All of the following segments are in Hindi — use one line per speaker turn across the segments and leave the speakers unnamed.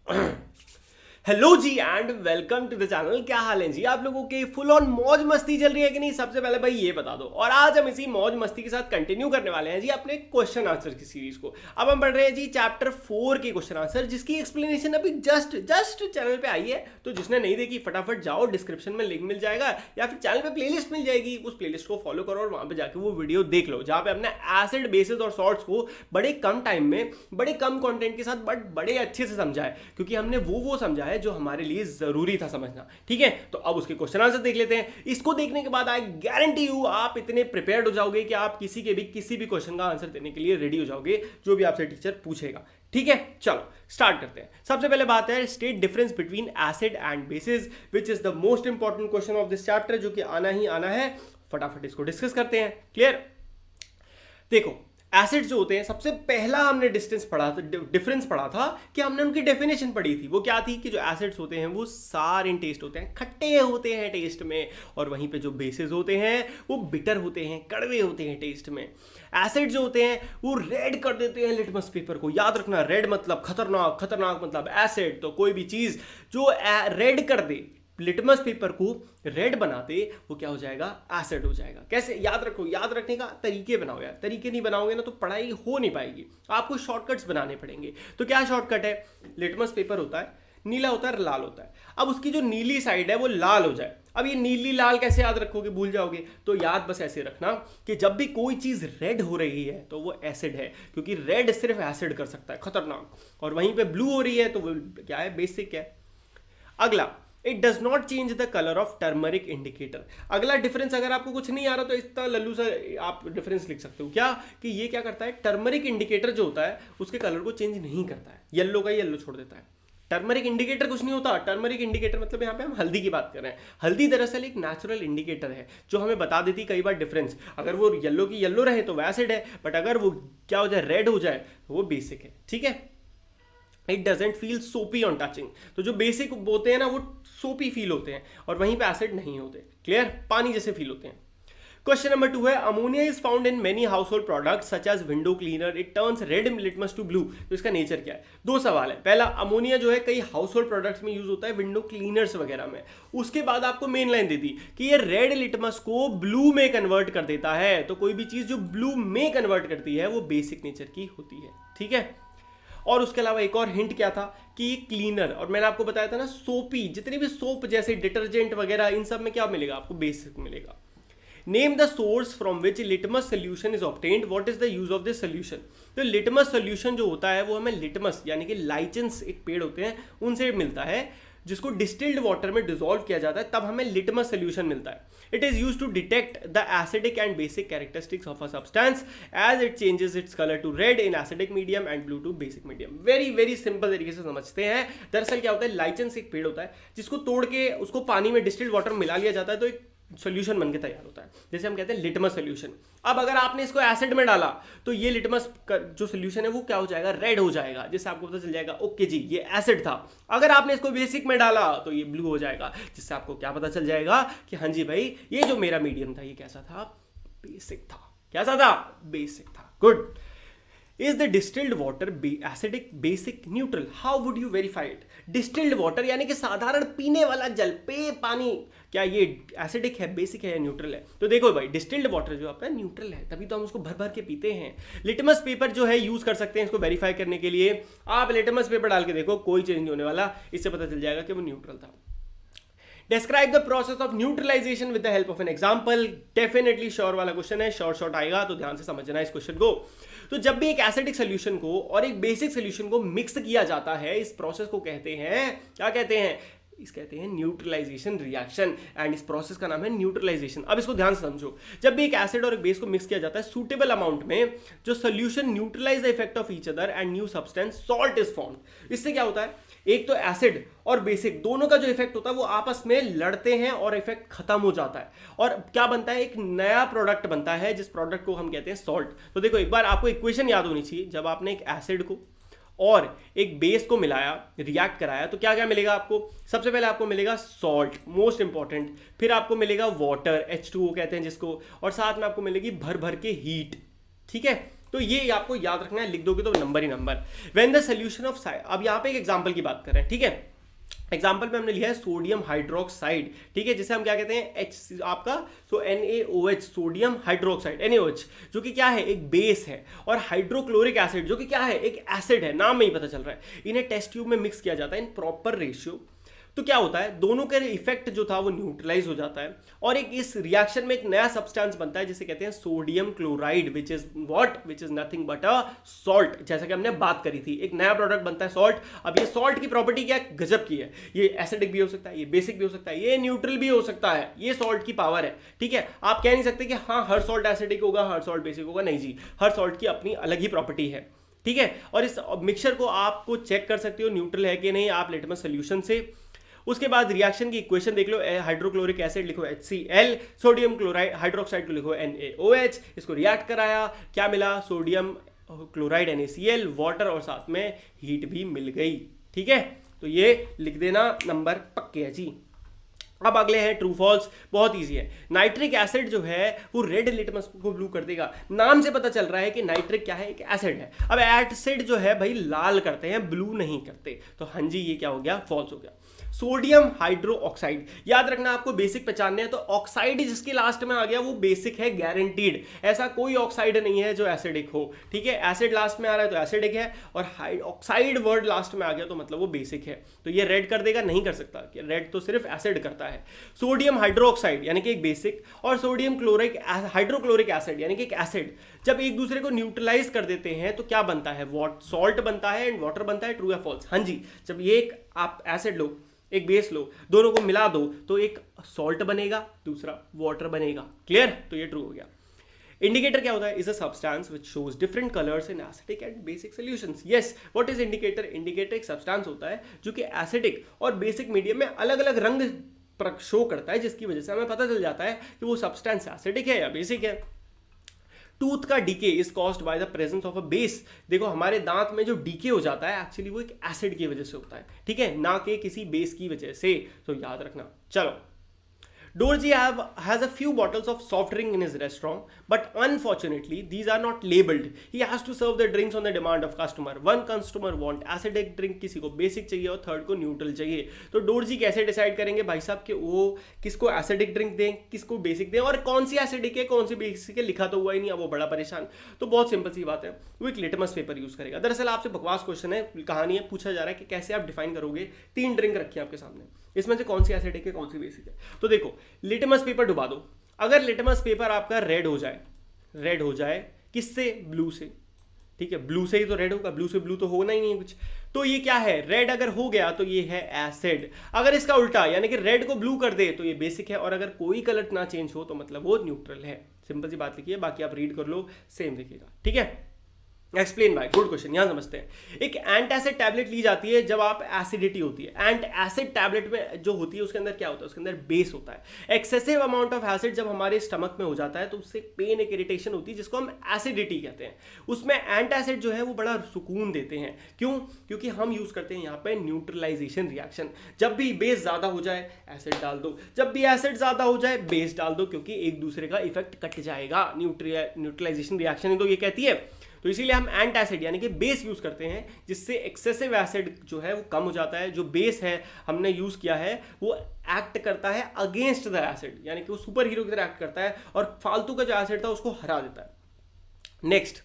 Hello ji and welcome to the channel. क्या हाल है जी आप लोगों के? फुल ऑन मौज मस्ती चल रही है कि नहीं? सबसे पहले भाई ये बता दो। और आज हम इसी मौज मस्ती के साथ कंटिन्यू करने वाले हैं जी अपने क्वेश्चन आंसर की सीरीज को। अब हम पढ़ रहे हैं जी चैप्टर 4 के क्वेश्चन आंसर, जिसकी एक्सप्लेनेशन अभी जस्ट चैनल पे आई है। तो जिसने नहीं देखी फटाफट जाओ, डिस्क्रिप्शन में लिंक मिल जाएगा या फिर चैनल पे प्लेलिस्ट मिल जाएगी, उस प्लेलिस्ट को फॉलो करो और वहां पे जाके वो वीडियो देख लो, जहां पे हमने एसिड बेसिस और सॉल्ट्स को बड़े कम टाइम में बड़े कम कंटेंट के साथ बट बड़े अच्छे से समझा है, क्योंकि हमने वो समझा है जो हमारे लिए जरूरी था समझना। ठीक है, तो अब उसके क्वेश्चन आंसर देख लेते हैं। इसको देखने के बाद आई गारंटी यू आप इतने प्रिपेयर्ड हो जाओगे कि आप किसी भी क्वेश्चन का आंसर देने के लिए रेडी हो जाओगे, जो भी आपसे टीचर पूछेगा। ठीक है, चलो स्टार्ट करते हैं। सबसे पहले बात है state difference between acid and bases, which is the most important question of this chapter, जो कि आना ही आना है। फटाफट इसको डिस्कस करते हैं। क्लियर? देखो, एसिड जो होते हैं, सबसे पहला हमने डिफरेंस पढ़ा था कि हमने उनकी डेफिनेशन पढ़ी थी। वो क्या थी कि जो एसिड्स होते हैं वो सार इन टेस्ट होते हैं, खट्टे होते हैं टेस्ट में, और वहीं पे जो बेसिस होते हैं वो बिटर होते हैं, कड़वे होते हैं टेस्ट में। एसिड जो होते हैं वो रेड कर देते हैं लिटमस पेपर को। याद रखना, रेड मतलब खतरनाक, खतरनाक मतलब एसिड। तो कोई भी चीज जो रेड कर दे, लिटमस पेपर को रेड बनाते, वो क्या हो जाएगा? एसिड हो जाएगा। कैसे? याद रखो, याद रखने का तरीके बनाओ यार। तरीके नहीं बनाओगे ना तो पढ़ाई हो नहीं पाएगी, आपको शॉर्टकट्स बनाने पड़ेंगे। तो क्या शॉर्टकट है? लिटमस पेपर होता है, नीला होता है, लाल होता है। अब उसकी जो नीली साइड है वो लाल हो जाए। अब ये नीली लाल कैसे याद रखोगे? भूल जाओगे। तो याद बस ऐसे रखना कि जब भी कोई चीज रेड हो रही है तो वो एसिड है, क्योंकि रेड सिर्फ एसिड कर सकता है, खतरनाक। और वहीं पे ब्लू हो रही है तो वो क्या है? बेसिक है। अगला, it does not change the colour of turmeric indicator. अगला डिफरेंस, अगर आपको कुछ नहीं आ रहा तो इतना लल्लू सा आप डिफरेंस लिख सकते हो क्या, कि ये क्या करता है? टर्मरिक इंडिकेटर जो होता है उसके कलर को चेंज नहीं करता है, येलो का येलो छोड़ देता है। टर्मरिक इंडिकेटर कुछ नहीं होता। टर्मरिक इंडिकेटर मतलब यहाँ पे हम हल्दी की बात कर रहे हैं। हल्दी दरअसल एक नेचुरल इंडिकेटर है जो हमें बता देती कई बार डिफरेंस। अगर वो येलो की येलो रहे तो वो एसिड है, बट अगर वो क्या हो जाए, रेड हो जाए, तो वो बेसिक है। ठीक है, इट डजेंट फील सोपी ऑन टचिंग। तो जो बेसिक होते हैं ना वो सोपी फील होते हैं, और वहीं पे एसिड नहीं होते। क्लियर? पानी जैसे फील होते हैं। क्वेश्चन नंबर 2 है, ammonia is found in many household products such as window cleaner, it turns red litmus to blue. तो इसका नेचर क्या है? दो सवाल है। पहला, अमोनिया जो है कई हाउस होल्ड प्रोडक्ट्स में यूज होता है, विंडो क्लीनर्स वगैरह में। उसके बाद आपको मेन लाइन दे दी कि ये रेड लिटमस को ब्लू में कन्वर्ट कर देता है। तो कोई भी चीज जो ब्लू में कन्वर्ट करती है वो बेसिक नेचर की होती है। ठीक है, और उसके अलावा एक और हिंट क्या था कि क्लीनर, और मैंने आपको बताया था ना सोपी, जितनी भी सोप जैसे डिटर्जेंट वगैरह, इन सब में क्या मिलेगा आपको? बेसिक मिलेगा। Name the source from which litmus solution is obtained, what is the use of this solution. तो लिटमस सोल्यूशन जो होता है वो हमें लिटमस यानी कि लाइचेंस एक पेड़ होते हैं उनसे मिलता है, जिसको डिस्टिल्ड वाटर में डिसॉल्व किया जाता है, तब हमें लिटमस सोल्यूशन मिलता है। It is used to detect the acidic and basic characteristics of a substance as it changes its colour to red in acidic medium and blue to basic medium. Very very simple तरीके से समझते हैं। दरअसल क्या होता है, लाइचेंस एक पेड़ होता है जिसको तोड़ के उसको पानी में डिस्टिल्ड वाटर मिला लिया जाता है, तो एक सोल्यूशन बनके तैयार होता है, जैसे हम कहते हैं लिटमस सोल्यूशन। अब अगर आपने इसको एसिड में डाला तो ये लिटमस जो सोल्यूशन है वो क्या हो जाएगा? रेड हो जाएगा, जिससे आपको पता चल जाएगा ओके जी ये एसिड था। अगर आपने इसको बेसिक में डाला तो ये ब्लू हो जाएगा, जिससे आपको क्या पता चल जाएगा कि हाँ जी भाई ये जो मेरा मीडियम था ये कैसा था? बेसिक था। कैसा था? बेसिक था। Good. Is the distilled water acidic, basic, neutral? How would you verify it? Distilled water यानी कि साधारण पीने वाला जल, पे पानी, क्या ये एसिडिक है, बेसिक है या न्यूट्रल है? तो देखो भाई, डिस्टिल्ड वाटर जो आपका न्यूट्रल है, तभी तो हम उसको भर भर के पीते हैं। लिटमस पेपर जो है यूज कर सकते हैं इसको वेरीफाई करने के लिए। आप लिटमस पेपर डाल के देखो, कोई चेंज नहीं होने वाला, इससे पता चल जाएगा कि वो न्यूट्रल था। Describe the process of neutralization with the help of an example. Definitely sure वाला क्वेश्चन है, शॉर्ट आएगा, तो ध्यान से समझना इस क्वेश्चन को। तो जब भी एक एसिडिक सोल्यूशन को और एक बेसिक सोल्यूशन को मिक्स किया जाता है, इस प्रोसेस को कहते हैं, क्या कहते हैं? इस कहते हैं न्यूट्रलाइजेशन रिएक्शन, एंड इस प्रोसेस का नाम है न्यूट्रलाइजेशन। अब इसको ध्यान से समझो। जब भी एक एसिड और एक बेस को मिक्स किया जाता है सूटेबल अमाउंट में, जो solution neutralise the effect of each other and new substance salt is formed. इससे क्या होता है, एक तो एसिड और बेसिक दोनों का जो इफेक्ट होता है वो आपस में लड़ते हैं और इफेक्ट खत्म हो जाता है, और क्या बनता है? एक नया प्रोडक्ट बनता है, जिस प्रोडक्ट को हम कहते हैं सॉल्ट। तो देखो, एक बार आपको इक्वेशन याद होनी चाहिए। जब आपने एक एसिड को और एक बेस को मिलाया, रिएक्ट कराया, तो क्या क्या मिलेगा आपको? सबसे पहले आपको मिलेगा सॉल्ट, मोस्ट इंपॉर्टेंट। फिर आपको मिलेगा वाटर, H2O कहते हैं जिसको, और साथ में आपको मिलेगी भर भर के हीट। ठीक है, तो ये आपको याद रखना है, लिख दोगे तो number he number. When the solution of, अब यहाँ पे एक एग्जांपल की बात कर रहे हैं, ठीक है। एग्जाम्पल में हमने लिया है सोडियम हाइड्रोक्साइड, ठीक है, जिसे हम क्या कहते हैं H आपका, सो NaOH, सोडियम हाइड्रोक्साइड NaOH, जो कि क्या है, एक बेस है, और हाइड्रोक्लोरिक एसिड जो कि क्या है, एक एसिड है, नाम में ही पता चल रहा है। इन्हें टेस्ट ट्यूब में मिक्स किया जाता है इन प्रॉपर रेशियो। तो क्या होता है, दोनों का इफेक्ट जो था वो न्यूट्रलाइज हो जाता है, और एक इस रिएक्शन में एक नया सब्सटेंस बनता है जिसे कहते हैं sodium chloride, which is what, which is nothing but a salt. जैसा कि हमने बात करी थी, एक नया प्रोडक्ट बनता है सॉल्ट। अब ये सॉल्ट की प्रॉपर्टी क्या गजब की है, ये एसिडिक भी हो सकता है, ये बेसिक भी हो सकता है, ये न्यूट्रल भी हो सकता है, ये सॉल्ट की पावर है, ठीक है। आप कह नहीं सकते कि हाँ हर सॉल्ट एसिडिक होगा, हर सॉल्ट बेसिक होगा, नहीं जी, हर सॉल्ट की अपनी अलग ही प्रॉपर्टी है, ठीक है। और इस मिक्सचर को आपको चेक कर सकते हो न्यूट्रल है कि नहीं, आप लिटमस सोल्यूशन से। उसके बाद रिएक्शन की इक्वेशन देख लो, हाइड्रोक्लोरिक एसिड लिखो HCl, सोडियम क्लोराइड हाइड्रोक्साइड को लिखो NaOH, इसको रिएक्ट कराया, क्या मिला, सोडियम क्लोराइड NaCl, वाटर, और साथ में हीट भी मिल गई, ठीक है। तो ये लिख देना, नंबर पक्के है जी। अब अगले हैं ट्रू फॉल्स, बहुत इजी है। नाइट्रिक एसिड जो है वो रेड लिटमस को ब्लू कर देगा, नाम से पता चल रहा है कि नाइट्रिक क्या है, एक एसिड है। अब एसिड जो है भाई लाल करते हैं, ब्लू नहीं करते, तो हाँ जी ये क्या हो गया, फॉल्स हो गया। सोडियम हाइड्रो ऑक्साइड, याद रखना आपको बेसिक पहचानने हैं, तो ऑक्साइड जिसके लास्ट में आ गया वो बेसिक है, गारंटीड। ऐसा कोई ऑक्साइड नहीं है जो एसिडिक हो, ठीक है। एसिड लास्ट में आ रहा है तो एसिडिक है, और ऑक्साइड वर्ड लास्ट में आ गया तो मतलब वो बेसिक है, तो ये रेड कर देगा, नहीं कर सकता, रेड तो सिर्फ एसिड करता है। सोडियम हाइड्रोक्साइड यानी कि एक बेसिक, और सोडियम क्लोरिक हाइड्रोक्लोरिक एसिड यानी कि एक एसिड, जब एक दूसरे को न्यूट्रलाइज कर देते हैं तो क्या बनता है, सॉल्ट बनता है एंड वाटर बनता है। ट्रू या फॉल्स, हाँ जी, जब ये एक आप एसिड लो, एक बेस लो, दोनों को मिला दो तो एक सॉल्ट बनेगा, दूसरा वाटर बनेगा, क्लियर, तो ये ट्रू हो गया। इंडिकेटर क्या होता है, is a substance which shows different colours in acidic and basic solutions. Yes, what is indicator, indicator एक सब्सटेंस होता है जो कि एसिडिक और बेसिक मीडियम में अलग अलग रंग शो करता है, जिसकी वजह से हमें पता चल जाता है कि वो सब्सटेंस एसिडिक है या बेसिक है। टूथ का decay is caused by the presence of a base. देखो हमारे दांत में जो डीके हो जाता है एक्चुअली वो एक एसिड की वजह से होता है, ठीक है, ना कि किसी बेस की वजह से, तो याद रखना। चलो, Dorji has a few bottles of soft drink in his restaurant, but unfortunately these are not labeled. He has to serve the drinks on the demand of customer. One customer want acidic drink, किसी को basic चाहिए और थर्ड को न्यूट्रल चाहिए। तो डोरजी कैसे डिसाइड करेंगे भाई साहब कि वो किसको एसिडिक ड्रिंक दें, किसको बेसिक दें, और कौन सी एसिडिक है कौन सी बेसिक है लिखा तो हुआ ही नहीं है, वो बड़ा परेशान। तो बहुत सिंपल सी बात है, वो एक लिटमस पेपर यूज करेगा। दरअसल आपसे बकवास क्वेश्चन है, कहानी है, पूछा जा रहा है कि कैसे आप डिफाइन करोगे, 3 ड्रिंक रखी है आपके सामने, इसमें से कौन सी एसिडिक है कौन सी बेसिक है। तो देखो लिटमस पेपर डुबा दो, अगर लिटमस पेपर आपका रेड हो जाए किससे, ब्लू से, ठीक है, ब्लू से ही तो रेड होगा, ब्लू से ब्लू तो होना ही नहीं है कुछ, तो ये क्या है, रेड अगर हो गया तो ये है एसिड। अगर इसका उल्टा यानी कि रेड को ब्लू कर दे तो ये बेसिक है, और अगर कोई कलर ना चेंज हो तो मतलब वो न्यूट्रल है। सिंपल सी बात लिखी है, बाकी आप रीड कर लो, सेम दिखेगा, ठीक है। एक्सप्लेन बाय, गुड क्वेश्चन, यहां समझते हैं। एक एंट एसिड टैबलेट ली जाती है जब आप एसिडिटी होती है। एंट एसिड टैबलेट में जो होती है उसके अंदर क्या होता है, उसके अंदर बेस होता है। एक्सेसिव अमाउंट ऑफ एसिड जब हमारे स्टमक में हो जाता है तो उससे पेन, एक इरिटेशन होती है जिसको हम एसिडिटी कहते हैं। उसमें एंट एसिड जो है वो बड़ा सुकून देते हैं, क्यों, क्योंकि हम यूज करते हैं यहाँ पे न्यूट्रलाइजेशन रिएक्शन। जब भी बेस ज्यादा हो जाए एसिड डाल दो, जब भी एसिड ज्यादा हो जाए बेस डाल दो, क्योंकि एक दूसरे का इफेक्ट कट जाएगा। न्यूट्रलाइजेशन रिएक्शन तो ये कहती है, तो इसीलिए हम एंट एसिड यानी कि बेस यूज करते हैं, जिससे एक्सेसिव एसिड जो है वो कम हो जाता है। जो बेस है हमने यूज किया है वो एक्ट करता है अगेंस्ट द एसिड, यानी कि वो सुपर हीरो की तरह एक्ट करता है और फालतू का जो एसिड था उसको हरा देता है। Next,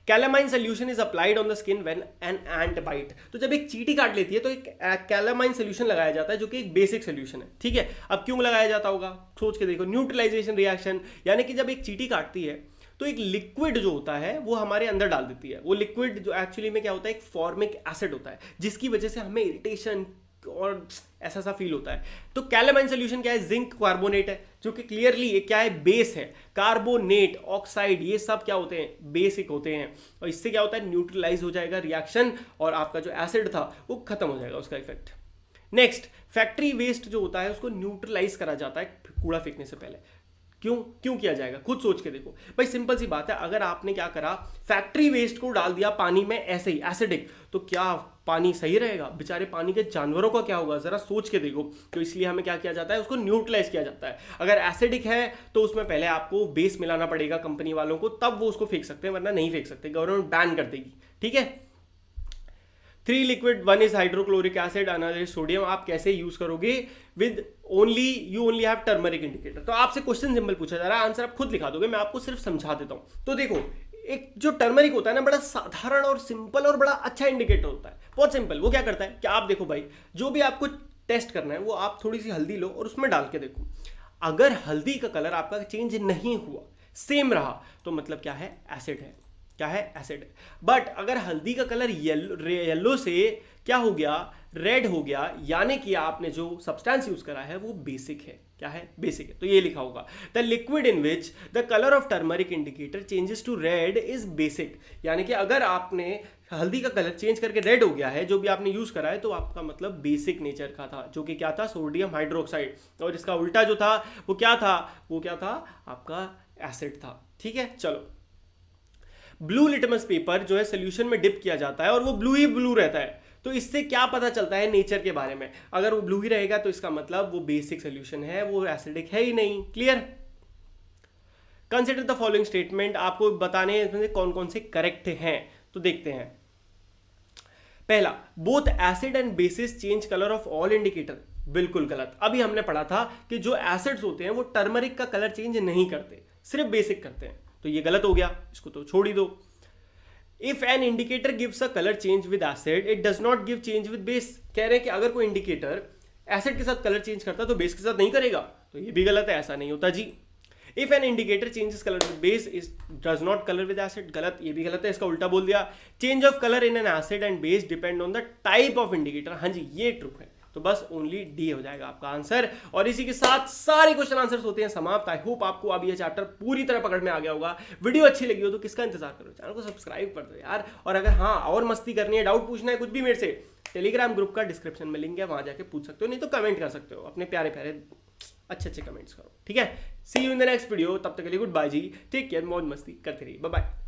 calamine solution is applied on the skin when an ant bite. तो जब एक चींटी काट लेती है तो एक कैलामाइन सोल्यूशन लगाया जाता है जो कि एक बेसिक सोल्यूशन है, ठीक है। अब क्यों लगाया जाता होगा, सोच के देखो, न्यूट्रलाइजेशन रिएक्शन, यानी कि जब एक चींटी काटती है तो एक लिक्विड जो होता है वो हमारे अंदर डाल देती है। वो लिक्विड जो एक्चुअली में क्या होता है, एक फॉर्मिक एसिड होता है, जिसकी वजह से हमें इरिटेशन और ऐसा सा फील होता है। तो कैलामाइन सोल्यूशन क्या है, जिंक कार्बोनेट है, जो कि क्लियरली क्या है, बेस है। कार्बोनेट, ऑक्साइड, ये सब क्या होते हैं, बेसिक होते हैं, और इससे क्या होता है, न्यूट्रलाइज हो जाएगा रिएक्शन और आपका जो एसिड था वो खत्म हो जाएगा उसका इफेक्ट। नेक्स्ट, फैक्ट्री वेस्ट जो होता है उसको न्यूट्रलाइज करा जाता है कूड़ा फेंकने से पहले। क्यों किया जाएगा, खुद सोच के देखो भाई। सिंपल सी बात है, अगर आपने क्या करा, फैक्ट्री वेस्ट को डाल दिया पानी में ऐसे ही एसिडिक, तो क्या पानी सही रहेगा? बेचारे पानी के जानवरों का क्या होगा, जरा सोच के देखो। तो इसलिए हमें क्या किया जाता है, उसको न्यूट्रलाइज किया जाता है। अगर एसिडिक है तो उसमें पहले आपको बेस मिलाना पड़ेगा कंपनी वालों को, तब वो उसको फेंक सकते हैं, वरना नहीं फेंक सकते, गवर्नमेंट बैन कर देगी। ठीक है, 3 liquid, 1 is hydrochloric acid, another is sodium. आप कैसे यूज करोगे? With you only have turmeric indicator. तो आपसे क्वेश्चन सिंपल पूछा जा रहा है, आंसर आप खुद लिखा दोगे, मैं आपको सिर्फ समझा देता हूं। तो देखो, एक जो टर्मरिक होता है ना, बड़ा साधारण और सिंपल और बड़ा अच्छा इंडिकेटर होता है, बहुत सिंपल। वो क्या करता है कि आप देखो भाई, जो भी आपको टेस्ट करना है वो आप थोड़ी सी हल्दी लो और उसमें डाल के देखो। अगर हल्दी का कलर आपका चेंज नहीं हुआ, सेम रहा, तो मतलब क्या है? एसिड है। क्या है? एसिड है। बट अगर हल्दी का कलर येलो से क्या हो गया? रेड हो गया, यानी कि आपने जो सब्सटेंस यूज करा है वो बेसिक है। क्या है? बेसिक है। तो ये लिखा होगा, the liquid in which the colour of turmeric indicator changes to red is basic. यानी कि अगर आपने हल्दी का कलर चेंज करके रेड हो गया है, जो भी आपने यूज करा है, तो आपका मतलब बेसिक नेचर का था, जो कि क्या था? Sodium hydroxide. और इसका उल्टा जो था वो क्या था? वो क्या था? आपका एसिड था। ठीक है, चलो। ब्लू लिटमस पेपर जो है सोल्यूशन में डिप किया जाता है और वो ब्लू ही ब्लू रहता है। तो इससे क्या पता चलता है नेचर के बारे में? अगर वो ब्लू ही रहेगा तो इसका मतलब वो बेसिक सोल्यूशन है, वो एसिडिक है ही नहीं। Clear? Consider the following statement. आपको बताने हैं इसमें कौन कौन से करेक्ट हैं, तो देखते हैं। पहला, both acid and bases change colour of all indicator. बिल्कुल गलत। अभी हमने पढ़ा था कि जो एसिड्स होते हैं वो टर्मरिक का कलर चेंज नहीं करते, सिर्फ बेसिक करते हैं। तो ये गलत हो गया, इसको तो छोड़ ही दो। If an indicator gives a colour change with acid, it does not give change with base. कह रहे हैं कि अगर कोई इंडिकेटर एसिड के साथ कलर चेंज करता है तो बेस के साथ नहीं करेगा, तो ये भी गलत है, ऐसा नहीं होता जी। If an indicator changes colour with base, is does not colour with acid. गलत, ये भी गलत है, इसका उल्टा बोल दिया। Change of colour in an acid and base depend on the type of indicator. हाँ जी, ये ट्रू है। तो बस ओनली डी हो जाएगा आपका आंसर। और इसी के साथ सारे क्वेश्चन आंसर्स होते हैं समाप्त। आई होप आपको अब ये चैप्टर पूरी तरह पकड़ में आ गया होगा। वीडियो अच्छी लगी हो तो किसका इंतजार करो, चैनल को सब्सक्राइब कर दो यार। और अगर हाँ और मस्ती करनी है, डाउट पूछना है कुछ भी मेरे से, टेलीग्राम ग्रुप का डिस्क्रिप्शन में लिंक है, वहां जाके पूछ सकते हो, नहीं तो कमेंट कर सकते हो, अपने प्यारे प्यारे अच्छे कमेंट्स करो। ठीक है, see you in the next video. तब तक के लिए गुड बाय जी, टेक केयर, मौज मस्ती करते रहिए, बाय बाय।